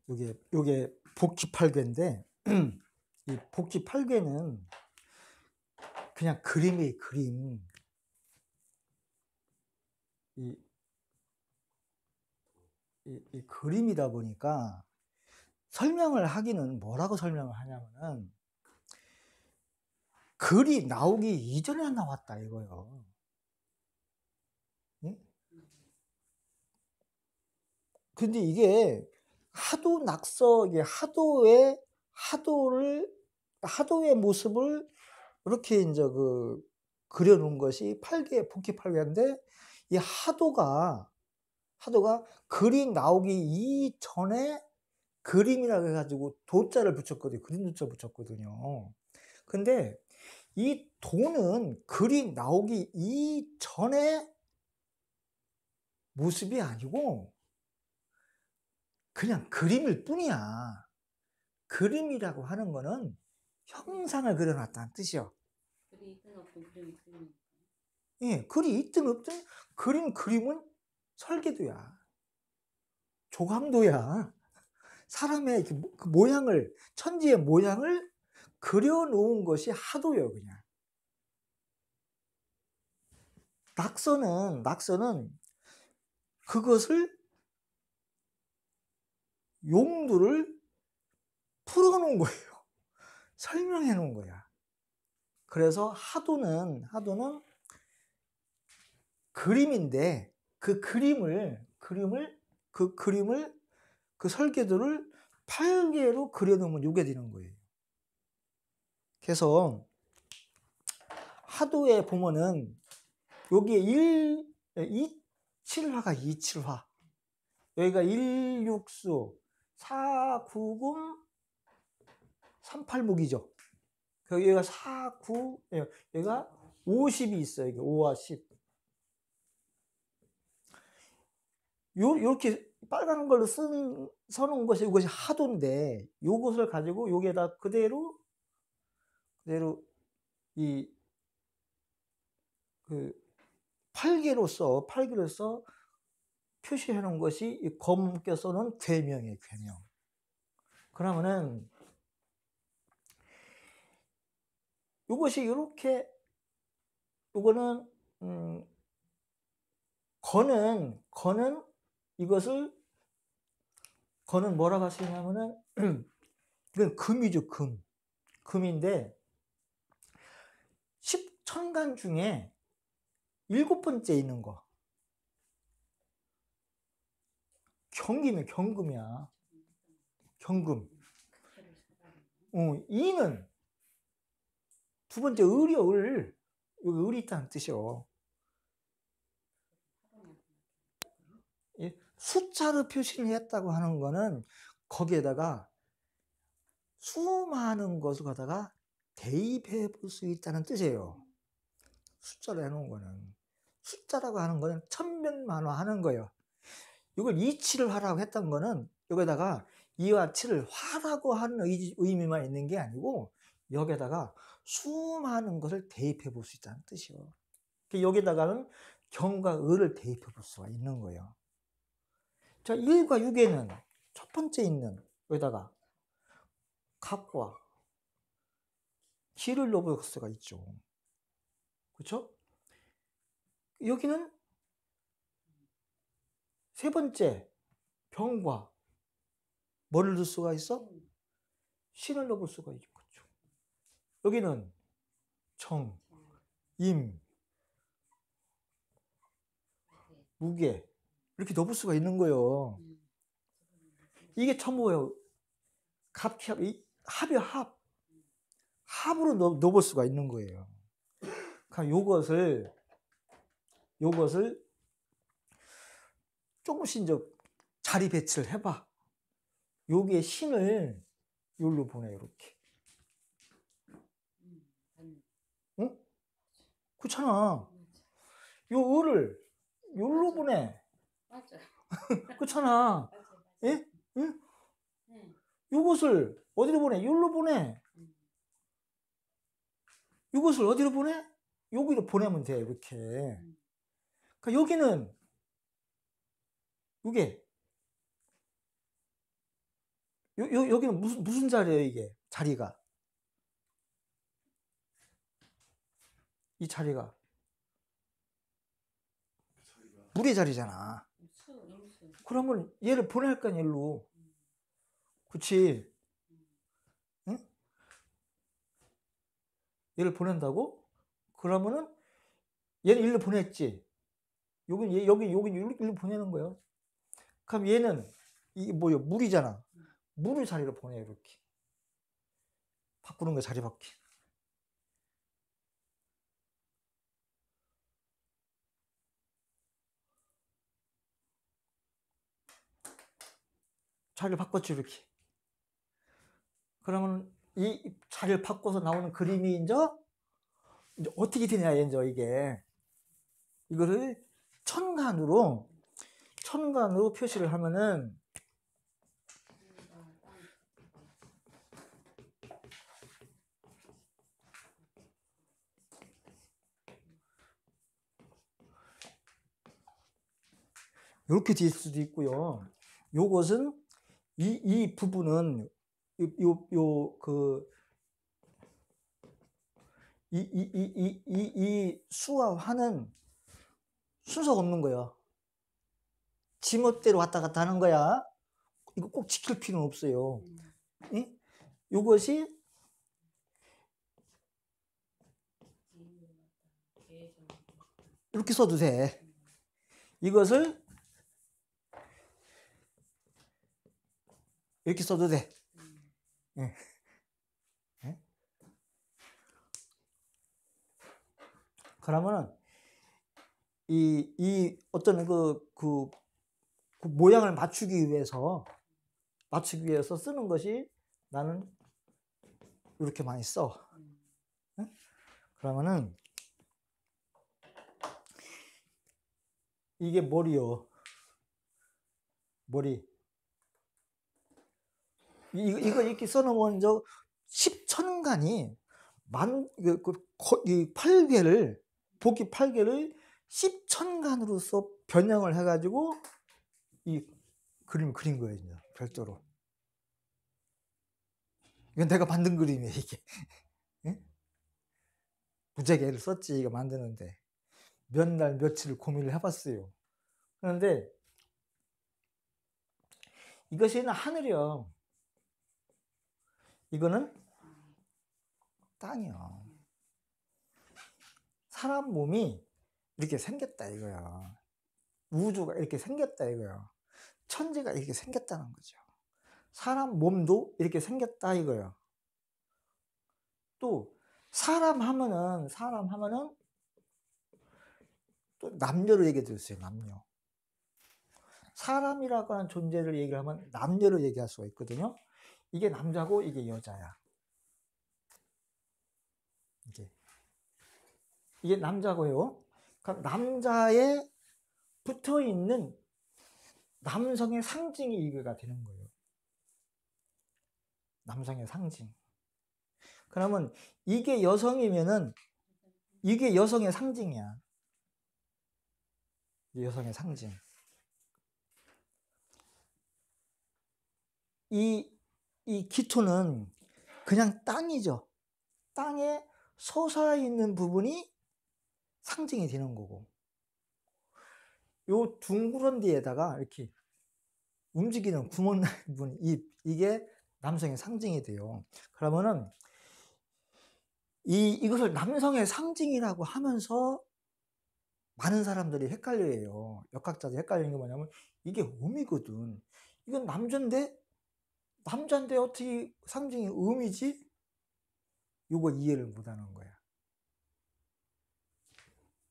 요게 복지8궤인데 이 복지8궤는 그냥 그림이에요, 그림. 이 그림이다 보니까 설명을 하기는 뭐라고 설명을 하냐면은 글이 나오기 이전에 나왔다 이거요. 응? 근데 이게 하도 낙서, 이게 하도의 모습을 이렇게 이제 그려놓은 것이 복지8궤인데 이 하도가 글이 나오기 이전에 그림이라고 해가지고 도자를 붙였거든요. 그림 도자 붙였거든요. 근데 이 도는 글이 나오기 이전에 모습이 아니고 그냥 그림일 뿐이야. 그림이라고 하는 거는 형상을 그려놨다는 뜻이요. 글이 있든 없든 그림이 그림이니까. 예, 글이 있든 없든 그림은 설계도야. 조감도야. 사람의 그 모양을, 천지의 모양을 그려놓은 것이 하도예요, 그냥. 낙서는 그것을 용도를 풀어놓은 거예요. 설명해 놓은 거야. 그래서 하도는 그림인데 그 설계도를 8개로 그려놓으면 요게 되는 거예요. 그래서 하도에 보면은 여기에 27화가 27화. 여기가 1육수, 4구금, 38목이죠. 여기가 49, 여기가 50이 있어요. 이게 5와 10. 요렇게 빨간 걸로 써놓은 것이 이것이 하도인데 요것을 가지고 여기에다 그대로 이 8개로서 표시해 놓은 것이 이 검게 써놓은 궤명이에요, 궤명. 그러면은 요것이 요렇게 요거는 거는 이것을 거는 뭐라고 할 수 있냐면은 이건 금이죠, 금. 금인데 10천간 중에 7번째 있는 거. 경금이야. 경금. 이는 두 번째 을이요, 을. 여기 을이 있다는 뜻이요. 숫자로 표시를 했다고 하는 거는 거기에다가 수많은 것을 갖다가 대입해 볼 수 있다는 뜻이에요. 숫자로 해놓은 거는. 숫자라고 하는 거는 천변만화 하는 거예요. 이걸 이치를 하라고 했던 거는 여기다가 이와 치를 화라고 하는 의미만 있는 게 아니고 여기에다가 수많은 것을 대입해 볼 수 있다는 뜻이요. 여기다가는 경과 을을 대입해 볼 수가 있는 거예요. 자, 1과 6에는 첫 번째 있는 여기다가 갑과 기를 넣을 수가 있죠. 그렇죠? 여기는 세 번째 병과 뭐를 넣을 수가 있어? 신을 넣을 수가 있죠. 여기는 정, 임, 무게 이렇게 넣을 수가 있는 거예요. 이게 전부예요. 합이요, 합. 합으로 넣을 수가 있는 거예요. 그러니까 요것을 조금씩 이제 자리 배치를 해봐. 여기에 신을 여기로 보내, 이렇게. 응? 그렇잖아. 요 을을 여기로 보내. 맞아요. 그렇잖아. 예? 응? 요것을 어디로 보내? 여기로 보내. 이것을 어디로 보내? 여기로 보내면 돼, 이렇게. 그러니까 여기는 이게 여기는 무슨 자리예요, 이게? 자리가. 이 자리가. 물의 자리잖아. 임수. 그러면 얘를 보낼 거 아니야, 일로. 그치? 응? 얘를 보낸다고? 그러면은 얘는 일로 보냈지. 여기 일로 보내는 거예요. 그럼 얘는 이게 뭐예요? 물이잖아. 물을 자리로 보내, 이렇게. 바꾸는 거야, 자리 바퀴. 자리를 바꿨지, 이렇게. 그러면 이 자리를 바꿔서 나오는 그림이 이제 어떻게 되냐, 이제 이게. 이거를 천간으로 표시를 하면은 이렇게 될 수도 있고요. 요것은 이 부분은 이 수와 화는 순서가 없는 거야. 지멋대로 왔다 갔다 하는 거야. 이거 꼭 지킬 필요는 없어요. 응? 요것이 이렇게 써도 돼. 이것을 이렇게 써도 돼. 예. 예? 그러면은 이 어떤 그 모양을 맞추기 위해서 쓰는 것이 나는 이렇게 많이 써. 예? 그러면은 이게 머리요. 머리. 이거 이렇게 써놓으면 저 십천간이 이 8개를 보기 8개를 십천간으로서 변형을 해가지고 이 그림을 그린 거예요, 이제 별도로. 이건 내가 만든 그림이에요, 이게. 예? 무지개를 썼지, 이거 만드는데. 몇 날 며칠을 고민을 해봤어요. 그런데 이것이 하늘이요. 이거는 땅이요. 사람 몸이 이렇게 생겼다 이거야. 우주가 이렇게 생겼다 이거야. 천지가 이렇게 생겼다는 거죠. 사람 몸도 이렇게 생겼다 이거야. 또 사람 하면은 또 남녀로 얘기해 드렸어요. 남녀. 사람이라고 하는 존재를 얘기를 하면 남녀로 얘기할 수가 있거든요. 이게 남자고 이게 여자야. 이게 남자고요. 그럼 남자에 붙어 있는 남성의 상징이 이거가 되는 거예요. 남성의 상징. 그러면 이게 여성이면은 이게 여성의 상징이야. 여성의 상징. 이 기토는 그냥 땅이죠. 땅에 솟아 있는 부분이 상징이 되는 거고, 요 둥그런 데에다가 이렇게 움직이는 구멍 난 부분, 이게 남성의 상징이 돼요. 그러면은 이것을 남성의 상징이라고 하면서 많은 사람들이 헷갈려해요. 역학자들이 헷갈리는 게 뭐냐면 이게 음이거든. 이건 남자인데 어떻게 상징이 음이지? 이거 이해를 못하는 거야.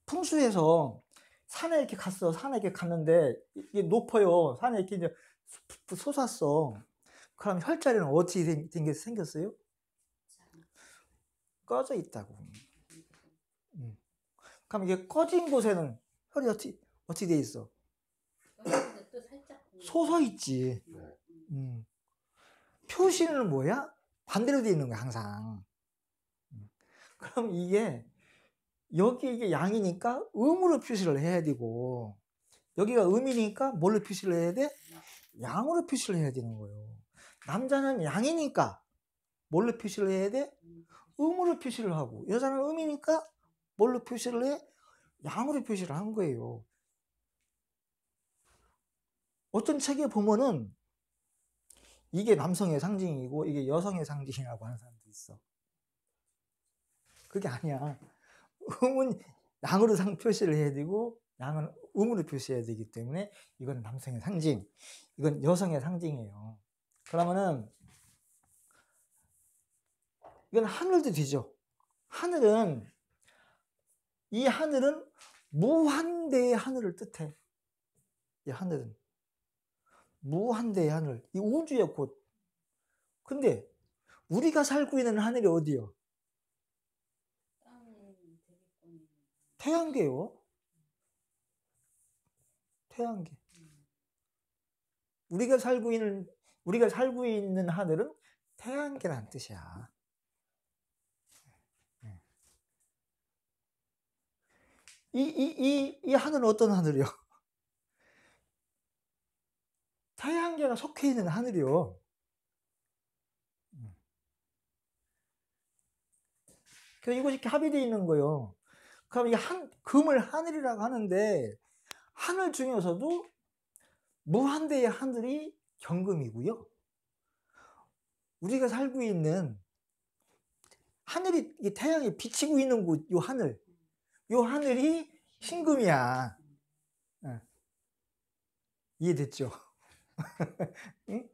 풍수에서 산에 이렇게 갔어. 산에 이렇게 갔는데 이게 높아요. 산에 이렇게 이제 솟았어. 그럼 혈자리는 어떻게 생겼어요? 꺼져 있다고. 그럼 이게 꺼진 곳에는 혈이 어떻게 돼 있어? 솟아 있지. 표시는 뭐야? 반대로 돼 있는 거야, 항상. 그럼 이게 이게 양이니까 음으로 표시를 해야 되고, 여기가 음이니까 뭘로 표시를 해야 돼? 양으로 표시를 해야 되는 거예요. 남자는 양이니까 뭘로 표시를 해야 돼? 음으로 표시를 하고, 여자는 음이니까 뭘로 표시를 해? 양으로 표시를 한 거예요. 어떤 책에 보면은 이게 남성의 상징이고 이게 여성의 상징이라고 하는 사람도 있어. 그게 아니야. 음은 양으로 표시를 해야 되고 양은 음으로 표시해야 되기 때문에 이건 남성의 상징, 이건 여성의 상징이에요. 그러면은 이건 하늘도 되죠. 하늘은, 이 하늘은 무한대의 하늘을 뜻해. 이 하늘은 무한대의 하늘, 이 우주의 곳. 근데 우리가 살고 있는 하늘이 어디요? 태양계요. 태양계. 우리가 살고 있는 하늘은 태양계란 뜻이야. 이 하늘은 어떤 하늘이요? 태양계가 속해 있는 하늘이요. 그래서 이것이 이렇게 합의되어 있는 거예요. 그럼 이 금을 하늘이라고 하는데, 하늘 중에서도 무한대의 하늘이 경금이고요. 우리가 살고 있는 하늘이, 이 태양이 비치고 있는 곳, 요 하늘이 신금이야. 이해됐죠? 응?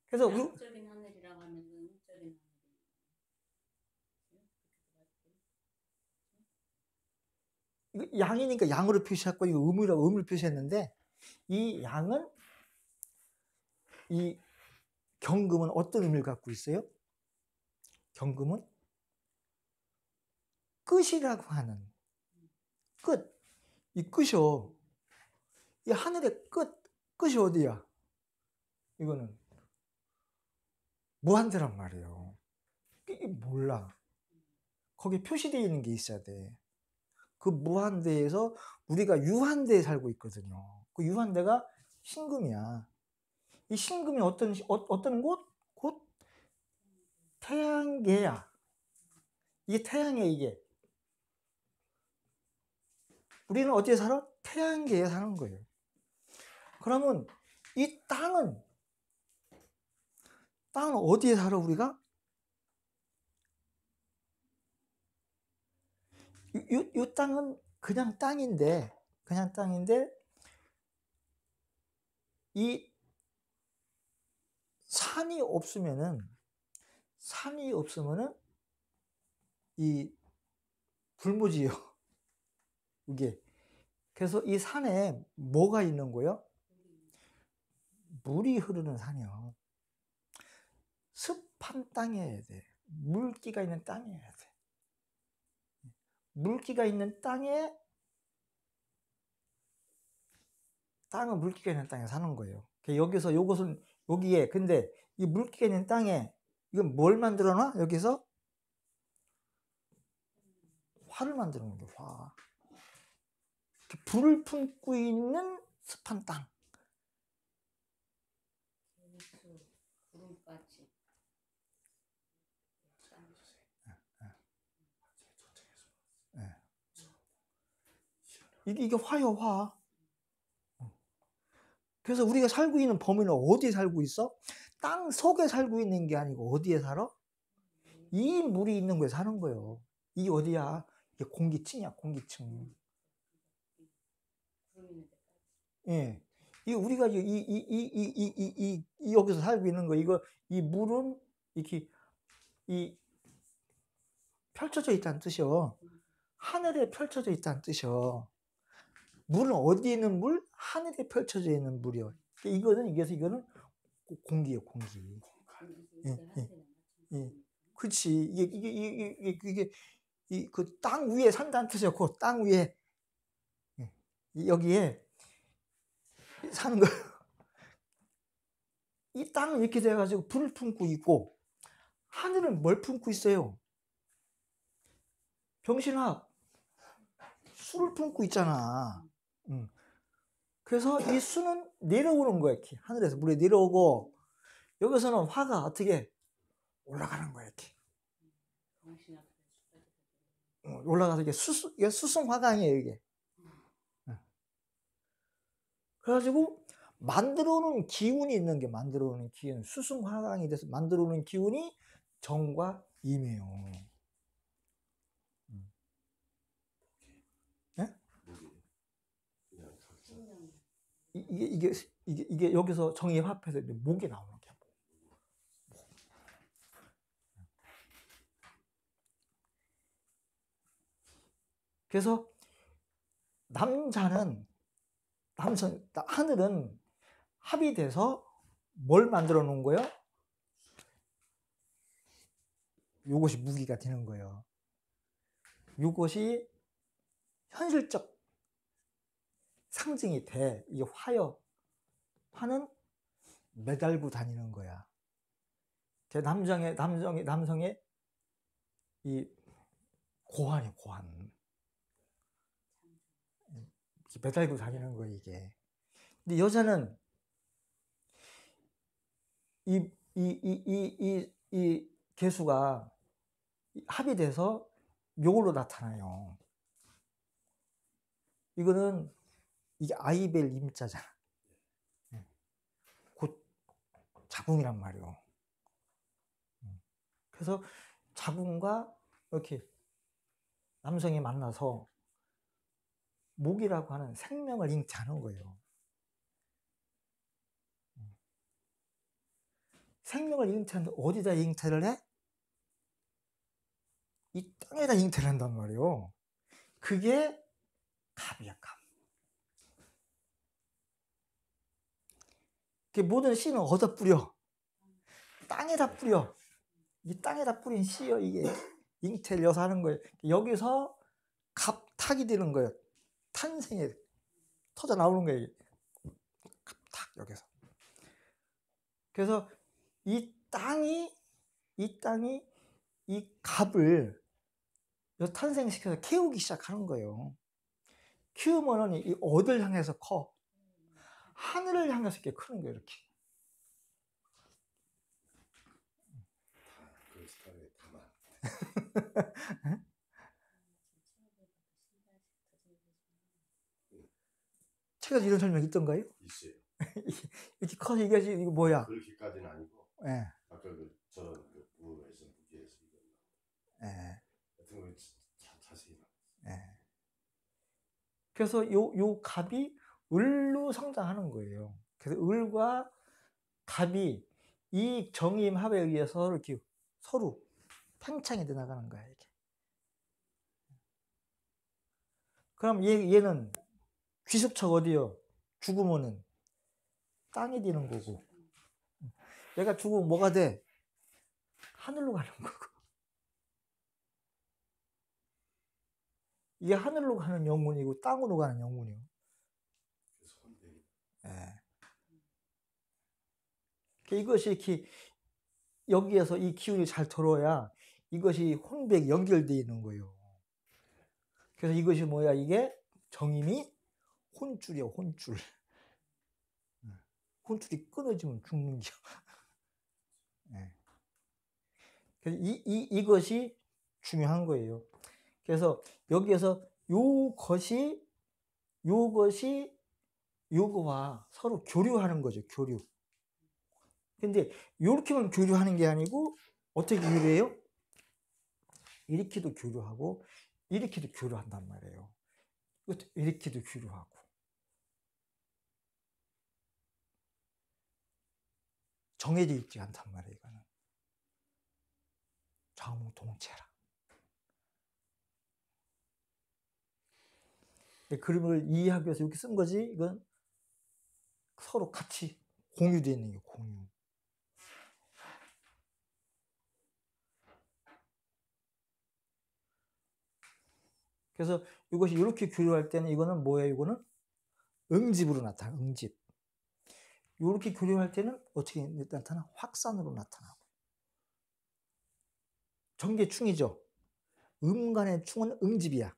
그래서 양적인 하늘이라고 하면 음적인 하늘. 양이니까 양으로 표시했고, 이거 음으로 표시했는데, 이 양은, 이 경금은 어떤 의미를 갖고 있어요? 경금은 끝이라고 하는, 끝. 이 끝이요. 이 하늘의 끝이 어디야? 이거는 무한대란 말이에요. 이게 몰라. 거기에 표시되어 있는 게 있어야 돼. 그 무한대에서 우리가 유한대에 살고 있거든요. 그 유한대가 신금이야. 이 신금이 어떤 곳? 곧 태양계야. 이게 태양이야, 이게. 우리는 어디에 살아? 태양계에 사는 거예요. 그러면 이 땅은 어디에 살아, 우리가? 이 땅은 그냥 땅인데, 이 산이 없으면은 이 불모지요. 이게. 그래서 이 산에 뭐가 있는 거예요? 물이 흐르는 산이요. 습한 땅이어야 돼. 물기가 있는 땅이어야 돼. 물기가 있는 땅은 물기가 있는 땅에 사는 거예요. 여기에, 근데 이 물기가 있는 땅에, 이건 뭘 만들어 놔? 여기서? 화를 만드는 거예요, 화. 불을 품고 있는 습한 땅. 구름까지. 이게 화요, 화. 그래서 우리가 살고 있는 범위는 어디에 살고 있어? 땅 속에 살고 있는 게 아니고 어디에 살아? 이 물이 있는 곳에 사는 거예요. 이게 어디야? 이게 공기층이야, 공기층. 예. 이 우리가 여기서 살고 있는 거, 이 물은 이렇게 펼쳐져 있다는 뜻이요. 하늘에 펼쳐져 있다는 뜻이요. 물은 어디에 있는 물? 하늘에 펼쳐져 있는 물이요. 이거는 공기예요, 공기. 예. 그렇지. 이게 그 땅 위에 산다는 뜻이요. 그 땅 위에, 여기에 사는 거예요. 이 땅은 이렇게 돼가지고 불을 품고 있고, 하늘은 뭘 품고 있어요? 병신아, 수를 품고 있잖아. 그래서 이 수는 내려오는 거야. 이렇게 하늘에서 물에 내려오고, 여기서는 화가 어떻게 올라가는 거야, 이렇게. 정신 앞에 올라가서 이게 수승화강이에요, 이게. 그래가지고 만들어오는 기운이 있는 게 만들어오는 기운, 수승화강이 돼서 만들어오는 기운이 정과 임이에요. 네? 생명. 이게 여기서 정이 합해서 목이 나오는 거야. 그래서 하늘은 합이 돼서 뭘 만들어 놓은 거예요? 이것이 무기가 되는 거예요. 이것이 현실적 상징이 돼. 이게 화는 매달고 다니는 거야. 남성의 이 고환이 고환. 이렇게 매달고 다니는 거야, 이게. 근데 여자는 이 개수가 합이 돼서 요걸로 나타나요. 이거는 이게 아이벨 임자잖아. 곧 자궁이란 말이에요. 그래서 자궁과 이렇게 남성이 만나서 목이라고 하는 생명을 잉태하는 거예요. 생명을 잉태하는데 어디다 잉태를 해? 이 땅에다 잉태를 한단 말이에요. 그게 갑이야, 갑. 모든 씨는 어디다 뿌려? 땅에다 뿌려. 이 땅에다 뿌린 씨요, 이게 잉태를 여서 하는 거예요. 여기서 갑탁이 되는 거예요. 탄생에 터져 나오는 거예요. 갑탁, 여기서. 그래서 이 땅이 이 갑을 탄생시켜서 키우기 시작하는 거예요. 키우면은 이 어딜 향해서 커? 하늘을 향해서 이렇게 크는 거예요, 이렇게. 책에서 이런 설명 있던가요? 있어요. 이렇게 커서 이거 뭐야? 그렇게까지는 아니고. 예. 아까 저런 부에서 무게에서 이거. 예. 같은 거 자세히. 예. 그래서 요 갑이 을로 성장하는 거예요. 그래서 을과 갑이 이 정임합에 의해서 이렇게 서로 팽창이 돼 나가는 거야, 이렇게. 그럼 얘는 귀습처가 어디요? 죽으면은 땅이 되는 거고. 얘가 죽으면 뭐가 돼? 하늘로 가는 거고. 이게 하늘로 가는 영혼이고 땅으로 가는 영혼이요. 예. 이것이 이렇게 여기에서 이 기운이 잘 들어야 이것이 혼백이 연결되어 있는 거예요. 그래서 이것이 뭐야? 이게 정임이 혼줄이야, 혼줄. 혼줄이 끊어지면 죽는 겨. 예. 그래서 이것이 중요한 거예요. 그래서 여기에서 요것이 요거와 서로 교류하는 거죠, 교류. 근데 이렇게만 교류하는 게 아니고 어떻게 교류해요? 이렇게도 교류하고 이렇게도 교류한단 말이에요. 이것도 이렇게도 교류하고. 정해져 있지 않단 말이에요, 이거는. 자웅동체라. 그림을 이해하기 위해서 이렇게 쓴 거지, 이건 서로 같이 공유되어 있는 게 공유. 그래서 이것이 이렇게 교류할 때는 이거는 뭐예요? 이거는 응집으로 나타나, 응집. 이렇게 교류할 때는 어떻게 나타나? 확산으로 나타나고. 정계충이죠. 음간의 충은 응집이야.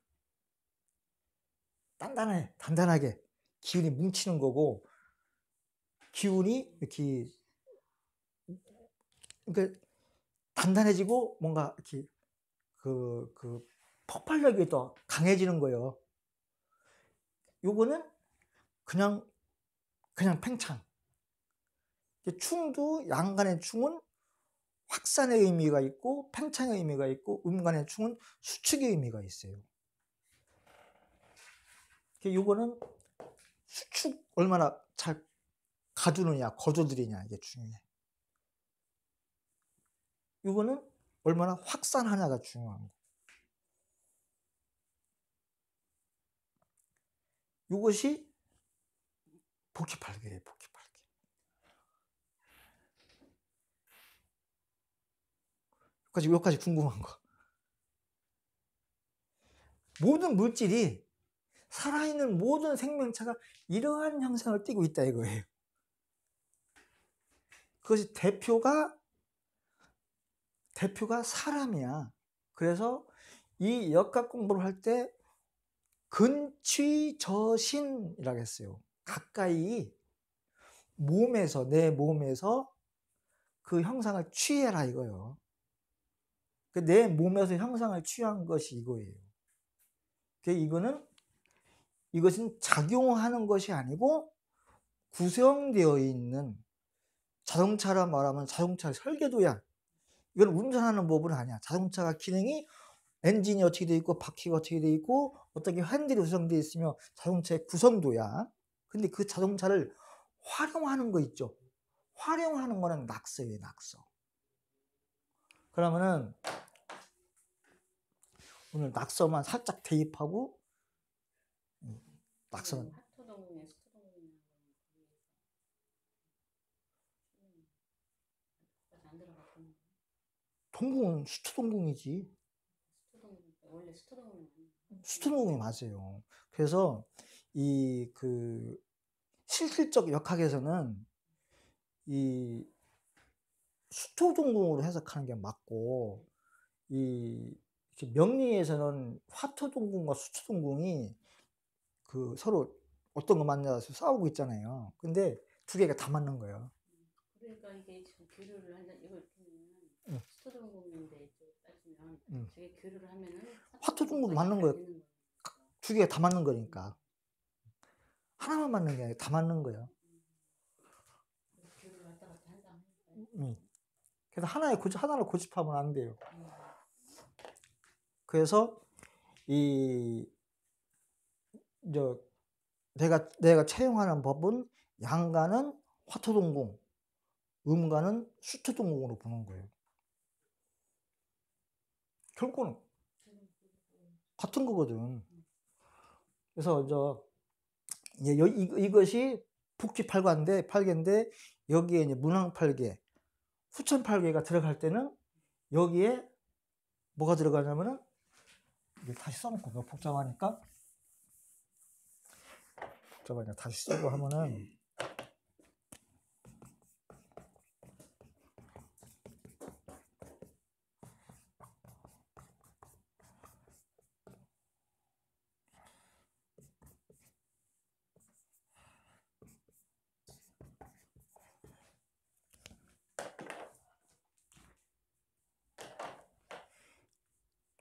단단하게 기운이 뭉치는 거고, 기운이 이렇게 그러니까 단단해지고 뭔가 이렇게 그 폭발력이 더 강해지는 거예요. 요거는 그냥 팽창. 충도 양간의 충은 확산의 의미가 있고 팽창의 의미가 있고 음간의 충은 수축의 의미가 있어요. 요거는 수축 얼마나 잘 가두느냐 거둬들이냐 이게 중요해. 요거는 얼마나 확산하냐가 중요한 거. 요것이 복희팔계예요. 복희팔계. 여기까지 궁금한 거. 모든 물질이 살아있는 모든 생명체가 이러한 형상을 띠고 있다 이거예요. 그것이 대표가 사람이야. 그래서 이 역학 공부를 할 때 근취저신이라고 했어요. 가까이 몸에서 내 몸에서 그 형상을 취해라 이거예요. 내 몸에서 형상을 취한 것이 이거예요. 이것은 작용하는 것이 아니고 구성되어 있는 자동차라 말하면 자동차 설계도야. 이건 운전하는 법은 아니야. 자동차가 기능이 엔진이 어떻게 되어 있고 바퀴가 어떻게 되어 있고 어떻게 핸들이 구성되어 있으며 자동차의 구성도야. 근데 그 자동차를 활용하는 거 있죠. 활용하는 거는 낙서예요. 낙서. 그러면은 오늘 낙서만 살짝 대입하고 낙서는 하토동궁에 수토동궁이나 안 들어갔구나. 동궁은 수토동궁이지. 원래 수토동궁이 수토동궁이 맞아요. 그래서 이 실질적 역학에서는 이 수토동궁으로 해석하는 게 맞고 이 명리에서는 화토동궁과 수토동궁이 서로 어떤 거 맞냐서 싸우고 있잖아요. 근데 두 개가 다 맞는 거예요. 그러니까 이게 지금 교류를 한다 이걸 보면 응. 수토동궁인데 따지면 저게 교류를 하면은 화토동궁 맞는 거예요. 두 개가 다 맞는 거니까. 하나만 맞는 게 아니라 다 맞는 거예요. 교류를 왔다 갔다 한다. 그래서 하나를 고집하면 안 돼요. 그래서 내가 채용하는 법은 양간은 화토동궁, 음간은 수토동궁으로 보는 거예요. 결국은 같은 거거든. 그래서 이것이 복희팔계인데 여기에 이제 문왕팔계, 후천팔계가 들어갈 때는 여기에 뭐가 들어가냐면은 다시 써놓고 너무 복잡하니까 다시 쓰고 하면은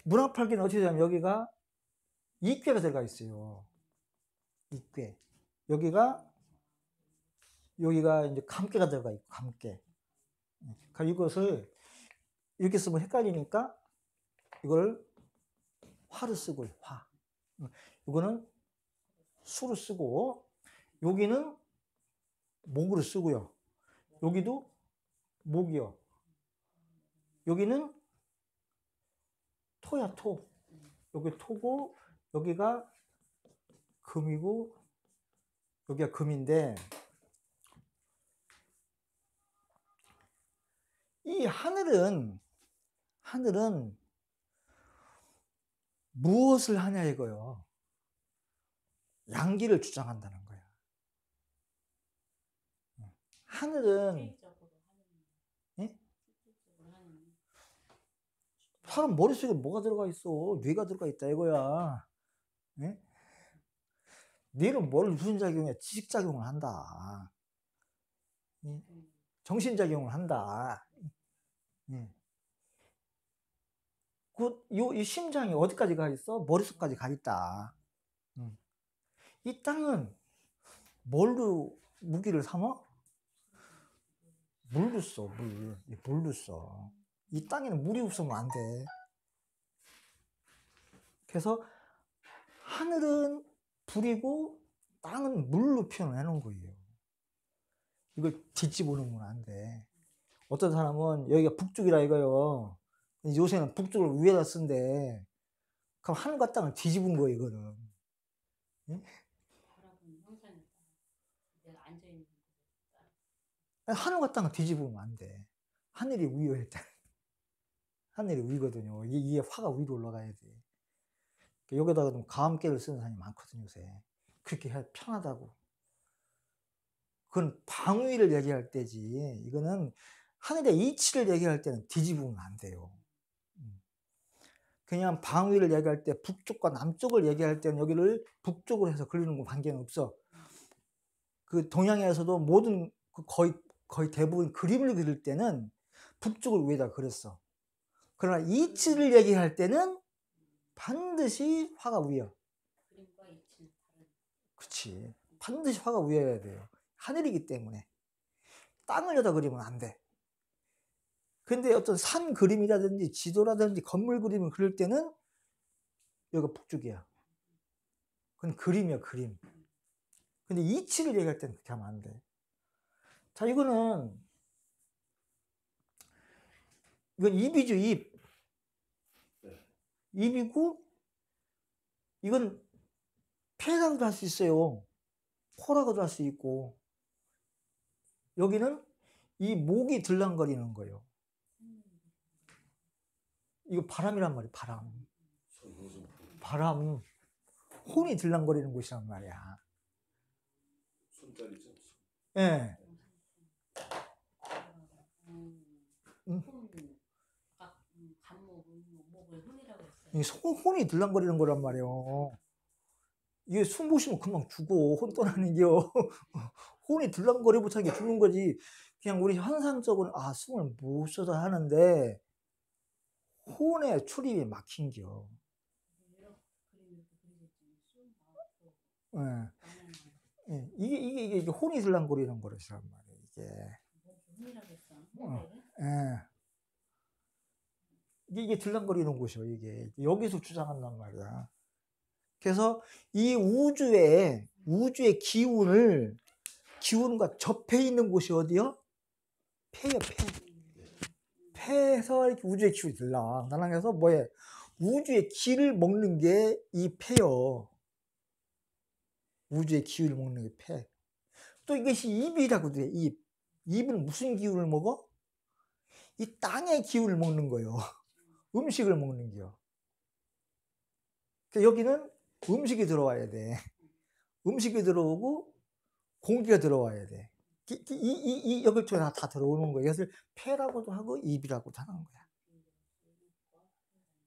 문왕팔계는 어떻게 되냐면 여기가 이괴가 들어가 있어요. 이괴. 여기가 이제 감괴가 들어가 있고 감괴. 그러니까 이것을 이렇게 쓰면 헷갈리니까 이걸 화를 쓰고 화. 이거는 수로 쓰고 여기는 목으로 쓰고요. 여기도 목이요. 여기는 토야 토. 여기 토고 여기가 금이고 여기가 금인데 이 하늘은 무엇을 하냐 이거요. 양기를 주장한다는 거야. 하늘은 사람 머릿속에 뭐가 들어가 있어? 뇌가 들어가 있다 이거야. 예? 뇌는 무슨 작용해? 지식작용을 한다. 정신작용을 한다. 예. 이 심장이 어디까지 가 있어? 머릿속까지 가 있다. 이 땅은 뭘로 무기를 삼아? 물로 써, 물로 써. 이 땅에는 물이 없으면 안 돼. 그래서 하늘은 불이고 땅은 물로 표현을 해놓은 거예요. 이걸 뒤집어놓으면 안 돼. 어떤 사람은 여기가 북쪽이라 이거요. 요새는 북쪽을 위에다 쓴대. 그럼 하늘과 땅을 뒤집은 거예요, 이거는. 응? 하늘과 땅을 뒤집으면 안 돼. 하늘이 위에 있다. 하늘이 위거든요. 이게 화가 위로 올라가야 돼. 여기다가 좀 가음깨를 쓰는 사람이 많거든요, 요새. 그렇게 해야 편하다고. 그건 방위를 얘기할 때지. 이거는 하늘의 이치를 얘기할 때는 뒤집으면 안 돼요. 그냥 방위를 얘기할 때 북쪽과 남쪽을 얘기할 때는 여기를 북쪽으로 해서 그리는 건 관계는 없어. 그 동양에서도 모든 거의 대부분 그림을 그릴 때는 북쪽을 위에다 그렸어. 그러나 이치를 얘기할 때는 반드시 화가 위야. 그렇지. 반드시 화가 위여야 돼요. 하늘이기 때문에. 땅을 여다 그리면 안 돼. 근데 어떤 산 그림이라든지 지도라든지 건물 그림을 그릴 때는 여기가 북쪽이야. 그건 그림이야, 그림. 근데 이치를 얘기할 때는 그렇게 하면 안 돼. 자, 이건 입이죠, 입. 입이고, 이건 폐라고도 할 수 있어요. 코라고도 할 수 있고. 여기는 이 목이 들랑거리는 거예요. 이거 바람이란 말이에요, 바람. 바람. 혼이 들랑거리는 곳이란 말이야. 손자리죠? 예. 네. 혼이 들랑거리는 거란 말이에요. 이게 숨 못 쉬면 금방 죽어. 혼 떠나는 게요. 혼이 들랑거리 못하게 죽는 거지. 그냥 우리 현상적으로 숨을 못 쉬어서 하는데 혼의 출입이 막힌겨. 예. 예. 이게 혼이 들랑거리는 거라시란 말이에요. 이게 들랑거리는 곳이요. 이게 여기서 주장한단 말이야. 그래서 이 우주의 기운과 접해 있는 곳이 어디요? 폐요, 폐. 폐에서 이렇게 우주의 기운이 들랑달랑해서 뭐예요? 우주의 기를 먹는 게 이 폐요. 우주의 기운을 먹는 게 폐. 또 이것이 입이라고도 해. 입. 입은 무슨 기운을 먹어? 이 땅의 기운을 먹는 거예요. 음식을 먹는 거요. 그러니까 여기는 음식이 들어와야 돼. 음식이 들어오고 공기가 들어와야 돼. 여기 쪽에 다 들어오는 거예요. 그래서 폐라고도 하고 입이라고도 하는 거야.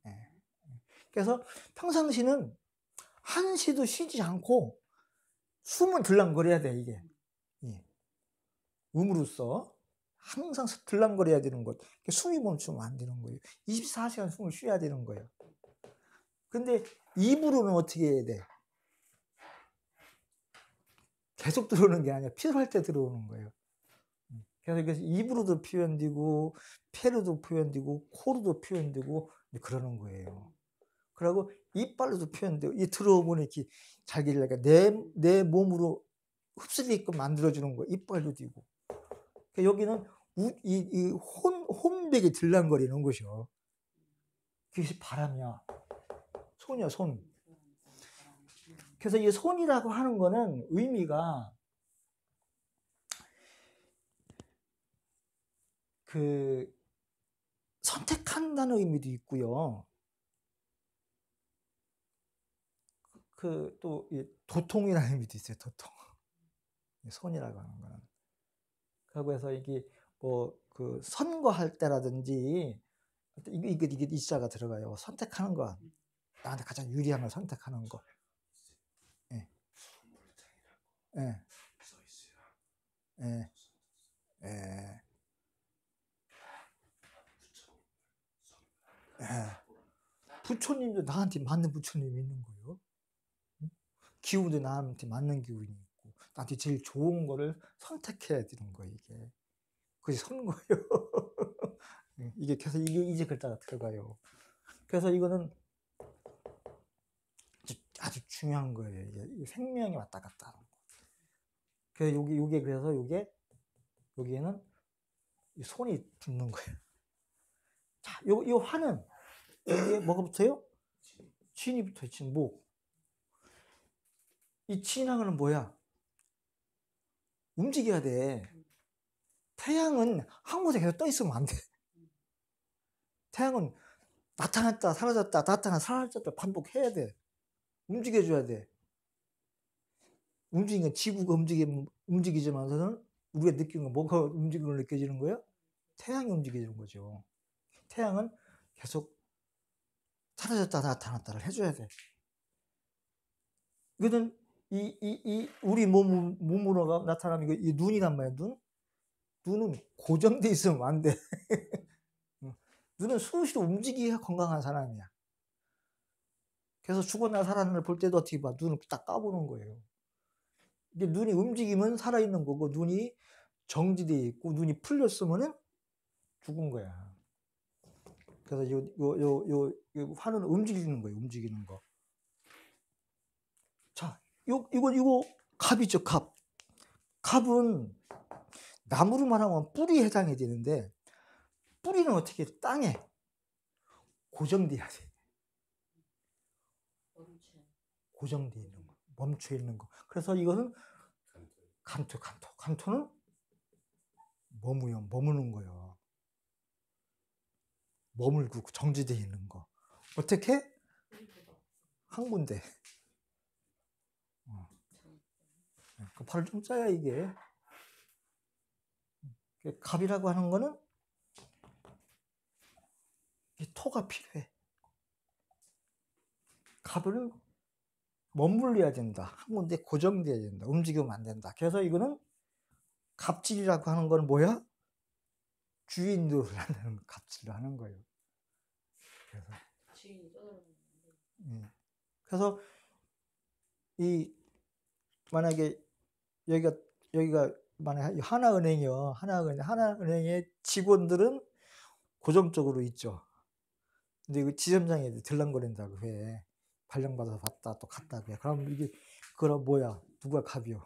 네. 그래서 평상시는 한시도 쉬지 않고 숨은 들랑거려야 돼, 이게. 음으로써 항상 들랑거려야 되는 것. 숨이 멈추면 안 되는 거예요. 24시간 숨을 쉬어야 되는 거예요. 근데 입으로는 어떻게 해야 돼? 계속 들어오는 게 아니라 필요할 때 들어오는 거예요. 그래서 입으로도 표현되고 폐로도 표현되고 코로도 표현되고 그러는 거예요. 그리고 이빨로도 표현되고 이 들어오면 이렇게 자기를 내 몸으로 흡수되게끔 만들어주는 거예요. 이빨도 되고. 여기는 혼백이 들랑거리는 것이요. 그것이 바람이야. 손이야, 손. 그래서 이 손이라고 하는 거는 의미가 선택한다는 의미도 있고요. 또 도통이라는 의미도 있어요. 도통. 손이라고 하는 거는. 그리고 해서 이게 선거할 때라든지 이게 이자가 들어가요. 선택하는 거. 나한테 가장 유리한 걸 선택하는 거. 예. 예. 예. 예. 부처님도 나한테 맞는 부처님이 있는 거예요. 기운도 나한테 맞는 기운이 있고 나한테 제일 좋은 거를 선택해야 되는 거예요. 이게 그게 선 거예요. 이게 계속 이제 글자가 들어가요. 그래서 이거는 아주 중요한 거예요. 이게 생명이 왔다 갔다 하는 거. 그래서 요게 그래서 여기에는 이 손이 붙는 거예요. 자, 요 화는 여기에 뭐가 붙어요? 진이 붙어요. 진, 목. 이 진하고는 뭐야? 움직여야 돼. 태양은 한 곳에 계속 떠 있으면 안 돼. 태양은 나타났다 사라졌다 나타났다 사라졌다 반복해야 돼. 움직여줘야 돼. 움직이는 지구가 움직이지만서는 우리가 느끼는 건 뭐가 움직이는 걸 느껴지는 거예요? 태양이 움직이는 거죠. 태양은 계속 사라졌다 나타났다를 해줘야 돼. 이거는 우리 몸으로 나타나면 이 눈이란 말이야. 눈은 고정돼 있으면 안 돼. 눈은 수시로 움직여야 건강한 사람이야. 그래서 죽어난 사람을 볼 때도 어떻게 봐? 눈을 딱 까보는 거예요. 이게 눈이 움직이면 살아있는 거고 눈이 정지되어 있고 눈이 풀렸으면은 죽은 거야. 그래서 요 화는 움직이는 거예요. 움직이는 거. 자, 이거 갑이죠. 갑. 갑은 나무로 말하면 뿌리에 해당이 되는데 뿌리는 어떻게 땅에 고정돼야 돼. 고정되어 있는 거. 멈춰 있는 거. 그래서 이것은 간토는 머무는 거예요. 머물고 정지되어 있는 거. 어떻게? 한 군데. 발을 좀 짜야 이게. 갑이라고 하는 거는 토가 필요해. 갑을 머물러야 된다. 한 군데 고정돼야 된다. 움직이면 안 된다. 그래서 이거는 갑질이라고 하는 건 뭐야? 주인들을 하는 갑질을 하는 거예요. 그래서 만약에 여기가 만약에 하나은행이요. 하나은행의 직원들은 고정적으로 있죠. 근데 그 지점장이 들랑거린다고 해. 발령받아서 왔다 또 갔다고 해. 그럼 그럼 뭐야? 누가 갑이요?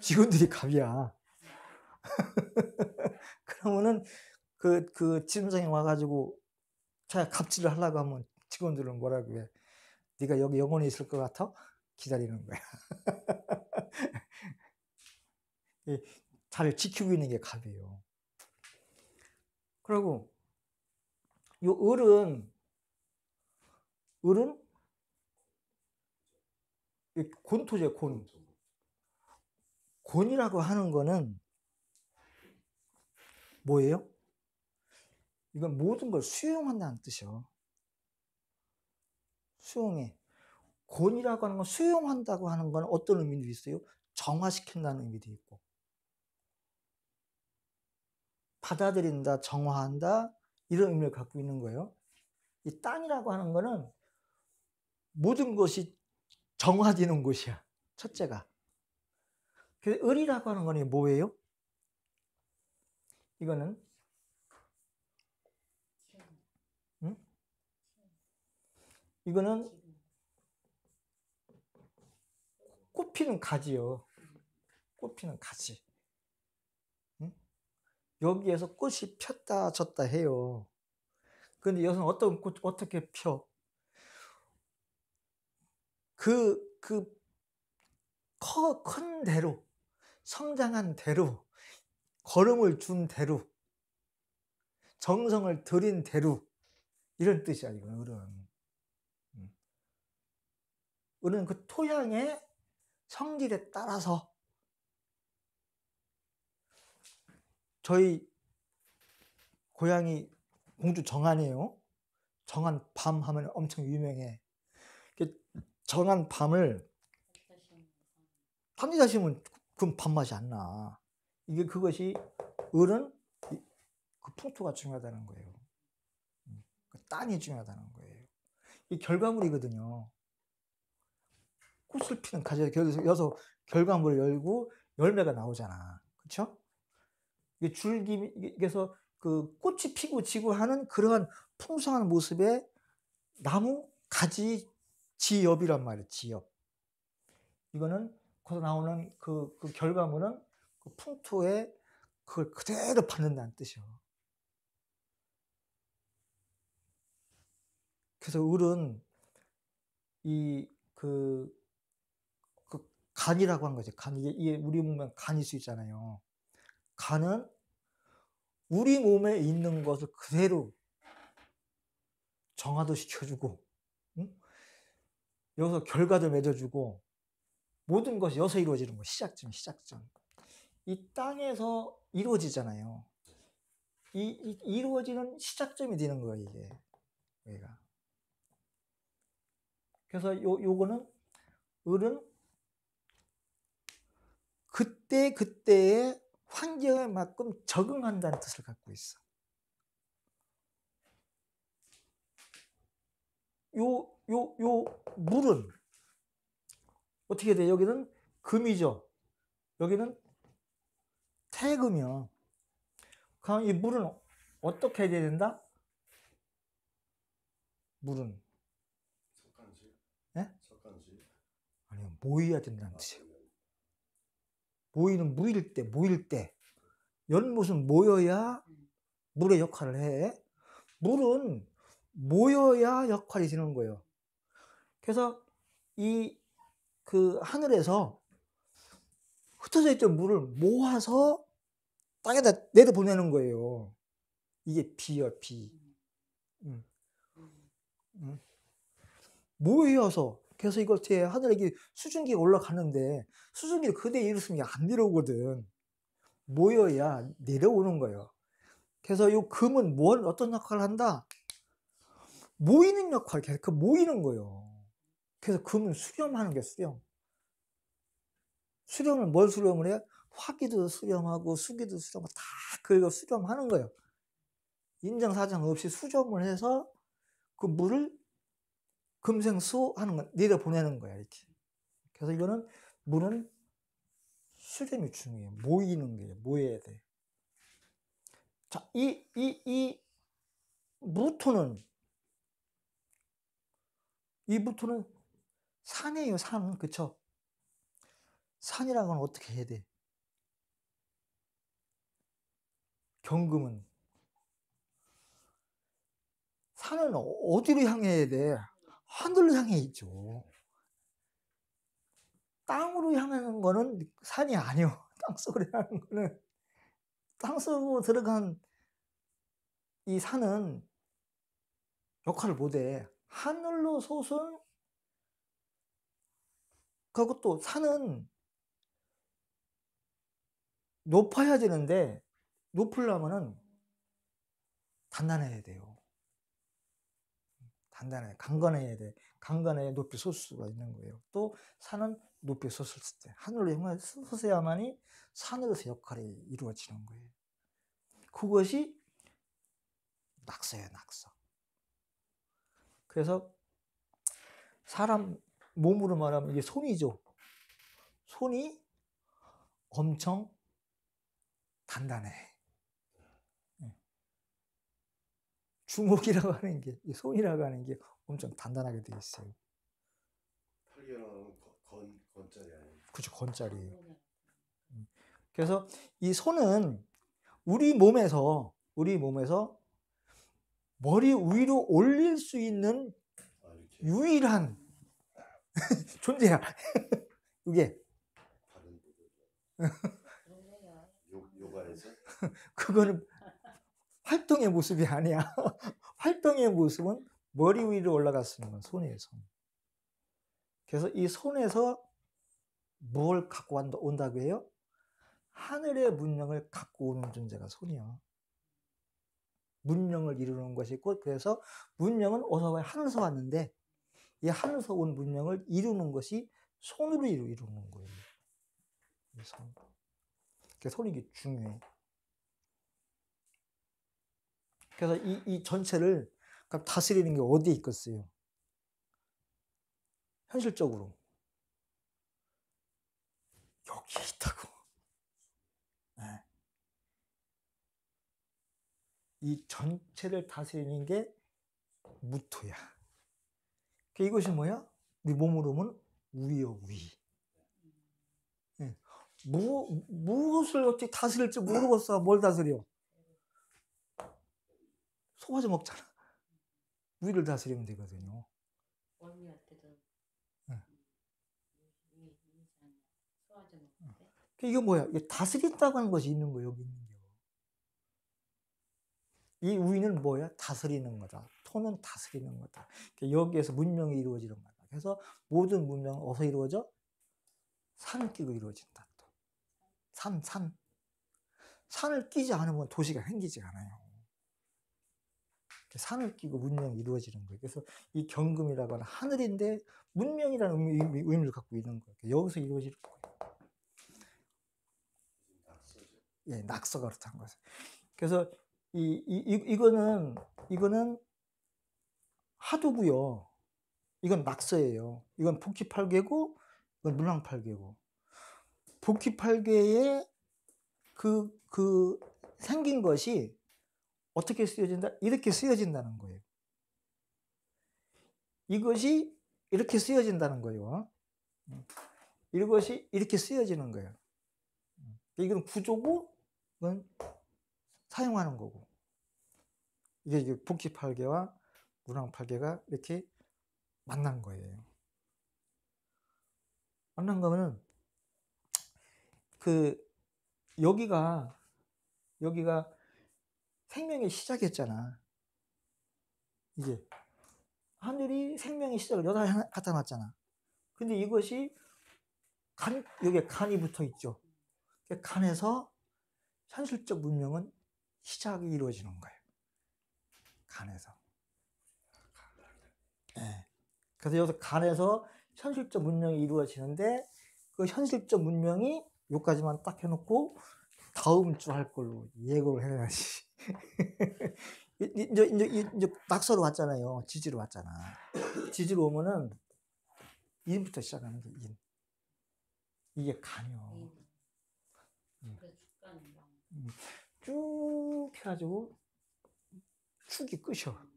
직원들이 갑이야. 그러면은 그 지점장이 와가지고 자 갑질을 하려고 하면 직원들은 뭐라고 해? 네가 여기 영원히 있을 것 같아? 기다리는 거야. 잘 지키고 있는 게 갑이에요. 그리고 요 을은 곤토죠. 곤이라고 하는 거는 뭐예요? 이건 모든 걸 수용한다는 뜻이요. 수용해. 곤이라고 하는 건 수용한다고 하는 건 어떤 의미도 있어요? 정화시킨다는 의미도 있고 받아들인다, 정화한다 이런 의미를 갖고 있는 거예요. 이 땅이라고 하는 거는 모든 것이 정화되는 곳이야. 첫째가. 그래서 을이라고 하는 거는 뭐예요? 이거는 이거는 꽃피는 가지요. 꽃피는 가지. 여기에서 꽃이 폈다 졌다 해요. 그런데 여기서는 어떤 꽃 어떻게 펴? 큰 대로, 성장한 대로, 걸음을 준 대로, 정성을 들인 대로 이런 뜻이야. 이건 을은. 을은 그 토양의 성질에 따라서 저희 고향이 공주 정안이에요. 정안 밤 하면 엄청 유명해. 정안 밤을 밤이 다시면 그럼 밥맛이 안 나. 그것이 을은 그 풍토가 중요하다는 거예요. 땅이 중요하다는 거예요. 이 결과물이거든요. 꽃을 피는 가지에 여서 결과물을 열고 열매가 나오잖아. 그렇죠? 이게 줄기에서 그 꽃이 피고 지고 하는 그러한 풍성한 모습의 나무 가지 지엽이란 말이에요. 지엽. 이거는 거기서 나오는 그 결과물은 그 풍토에 그걸 그대로 받는다는 뜻이요. 그래서 을은 그 간이라고 한 거죠. 간. 이게 우리 몸에 간일 수 있잖아요. 간은 우리 몸에 있는 것을 그대로 정화도 시켜주고, 응? 여기서 결과도 맺어주고, 모든 것이 여기서 이루어지는 거, 시작점. 이 땅에서 이루어지잖아요. 이루어지는 시작점이 되는 거예요, 이게. 여기가. 그래서 요거는, 을은 그때의 환경에 맞끔 적응한다는 뜻을 갖고 있어. 요 물은 어떻게 돼? 여기는 금이죠. 여기는 태금이요. 그럼 이 물은 어떻게 해야 된다? 물은 석간질? 예? 석간질? 아니요, 모여야 된다는 뜻이에요. 모이는 모일 때 연못은 모여야 물의 역할을 해. 물은 모여야 역할이 되는 거예요. 그래서 그 하늘에서 흩어져 있던 물을 모아서 땅에다 내려보내는 거예요. 이게 비요, 비. 모여서, 그래서 이걸 하늘에 수증기가 올라가는데 수증기를 그대로 일으키면 안 내려오거든. 모여야 내려오는 거예요. 그래서 이 금은 어떤 역할을 한다? 모이는 역할, 계속 모이는 거예요. 그래서 금은 수렴하는 게 수렴. 수렴을 뭘 수렴을 해? 화기도 수렴하고 수기도 수렴하고 다 그거 수렴하는 거예요. 인정사정 없이 수렴을 해서 그 물을 금생수 하는 거 내려보내는 거야, 이렇게. 그래서 이거는 물은 수렴이 중요해요. 모이는 게 모여야 돼. 자, 이 무토는 산이에요, 산. 그쵸? 산이라는 건 어떻게 해야 돼? 경금은 산은 어디로 향해야 돼? 하늘로 향해 있죠. 땅으로 향하는 거는 산이 아니요. 땅속으로 향하는 거는, 땅속으로 들어간 이 산은 역할을 못해. 하늘로 솟은, 그것도 산은 높아야 되는데, 높으려면은 단단해야 돼요. 단단해. 강건해야 돼. 강건해야 높이 솟을 수가 있는 거예요. 또 산은 높이 솟을 때, 하늘로 향해 솟아야만이 산으로서 역할이 이루어지는 거예요. 그것이 낙서예요, 낙서. 그래서 사람 몸으로 말하면 이게 손이죠. 손이 엄청 단단해. 주먹이라고 하는 게, 이 손이라고 하는 게 엄청 단단하게 되어 있어요. 팔기는 건짜리 아니에요? 그렇죠, 건짜리예요. 그래서 이 손은 우리 몸에서 머리 위로 올릴 수 있는 유일한 존재야. 이게 다른 요가에서 그거는 활동의 모습이 아니야. 활동의 모습은 머리 위로 올라갈 수 있는 건 손이에요, 손. 그래서 이 손에서 뭘 갖고 온다고 해요? 하늘의 문명을 갖고 오는 존재가 손이야. 문명을 이루는 것이 있고, 그래서 문명은 어디서 하늘에서 왔는데, 이 하늘에서 온 문명을 이루는 것이 손으로 이루는 거예요. 손. 그래서 손이 이게 중요해. 그래서 이 전체를 그럼 다스리는 게 어디에 있겠어요? 현실적으로 여기에 있다고. 네. 이 전체를 다스리는 게 무토야. 이것이 뭐야? 우리 몸으로 보면 우요, 위. 네. 무엇을 어떻게 다스릴지 모르겠어. 뭘 다스려? 소화제 먹잖아. 위를 다스리면 되거든요. 원리한테도 네. 소화제 먹는데. 이게 뭐야? 이게 다스린다고 하는 것이 있는 거예요. 여기 있는 게. 이 우위는 뭐야? 다스리는 거다. 토는 다스리는 거다. 여기에서 문명이 이루어지는 거다. 그래서 모든 문명은 어디서 이루어져? 산을 끼고 이루어진다. 또. 산. 산을 끼지 않으면 도시가 생기지 않아요. 산을 끼고 문명이 이루어지는 거예요. 그래서 이 경금이라고 하는 하늘인데 문명이라는 의미를 갖고 있는 거예요. 여기서 이루어지는 거예요. 예, 낙서가 그렇다는 거죠. 그래서 이거는 하두고요. 이건 낙서예요. 이건 복희팔계고 이건 문왕팔계고. 복희팔계에 그 생긴 것이 어떻게 쓰여진다? 이렇게 쓰여진다는 거예요. 이것이 이렇게 쓰여진다는 거예요. 이것이 이렇게 쓰여지는 거예요. 이건 구조고 이건 사용하는 거고. 이게 복희팔계와 문왕팔계가 이렇게 만난 거예요. 만난 거면은 여기가 생명의 시작이었잖아. 이제 하늘이 생명의 시작을 여기다 갖다 놨잖아. 근데 이것이 여기에 간이 붙어 있죠. 간에서 현실적 문명은 시작이 이루어지는 거예요. 간에서. 네. 그래서 여기서 간에서 현실적 문명이 이루어지는데 그 현실적 문명이 여기까지만 딱 해놓고 다음 주 할 걸로 예고를 해야지. 이제 낙서로 왔잖아요. 지지로 왔잖아. 지지로 오면은 인부터 시작하는 게 인. 이게 간이요. 쭉 해가지고 축이 끝이요.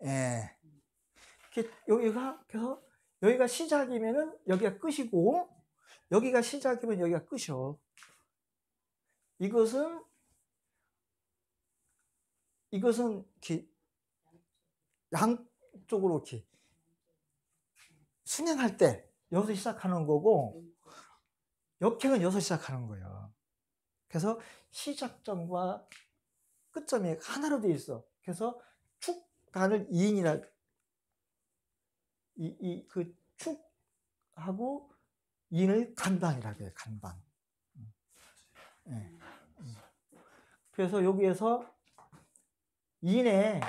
예. 그래서 여기가 시작이면은 여기가 끝이고 여기가 시작이면 여기가 끝이요. 이것은 이렇게 양쪽으로 이렇게 순행할 때 여기서 시작하는 거고 역행은 여기서 시작하는 거예요. 그래서 시작점과 끝점이 하나로 되어 있어. 그래서 축간을 이인이라 그 축하고 인을 간방이라고 해요. 간방. 네. 그래서 여기에서 인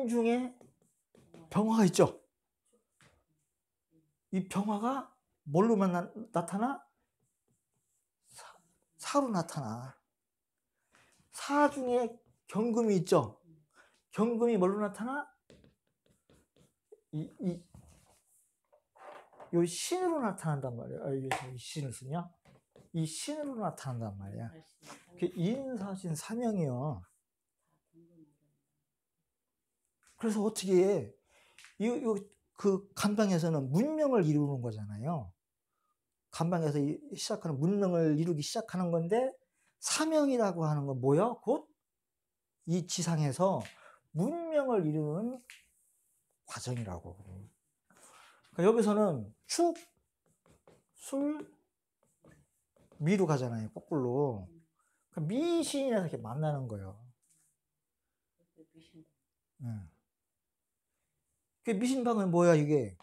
중에 병화가 있죠. 이 병화가 뭘로만 나타나? 사로 나타나. 사 중에 경금이 있죠. 경금이 뭘로 나타나? 요 신으로 나타난단 말이야. 이 신을 쓰냐? 이 신으로 나타난단 말이야. 인사신 사명이요. 그래서 어떻게 그 간방에서는 문명을 이루는 거잖아요. 간방에서 시작하는 문명을 이루기 시작하는 건데 사명이라고 하는 건 뭐야? 곧 이 지상에서 문명을 이루는 과정이라고. 그러니까 여기서는 축, 술, 미로 가잖아요. 거꾸로. 그러니까 미신이라서 이렇게 만나는 거예요. 그 미신방은 뭐야 이게?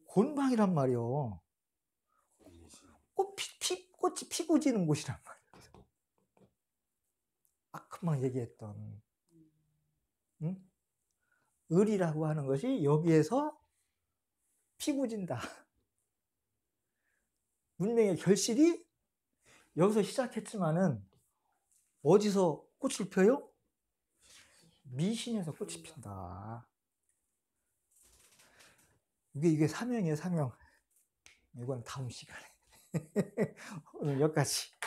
곤방이란 말이요. 꽃이 피고 지는 곳이란 말이에요. 금방 얘기했던 을이라고 하는 것이 여기에서 피고 진다. 문명의 결실이 여기서 시작했지만은 어디서 꽃을 펴요? 미신에서 꽃이 핀다. 이게 사명이에요, 사명. 이건 다음 시간에. 오늘 여기까지.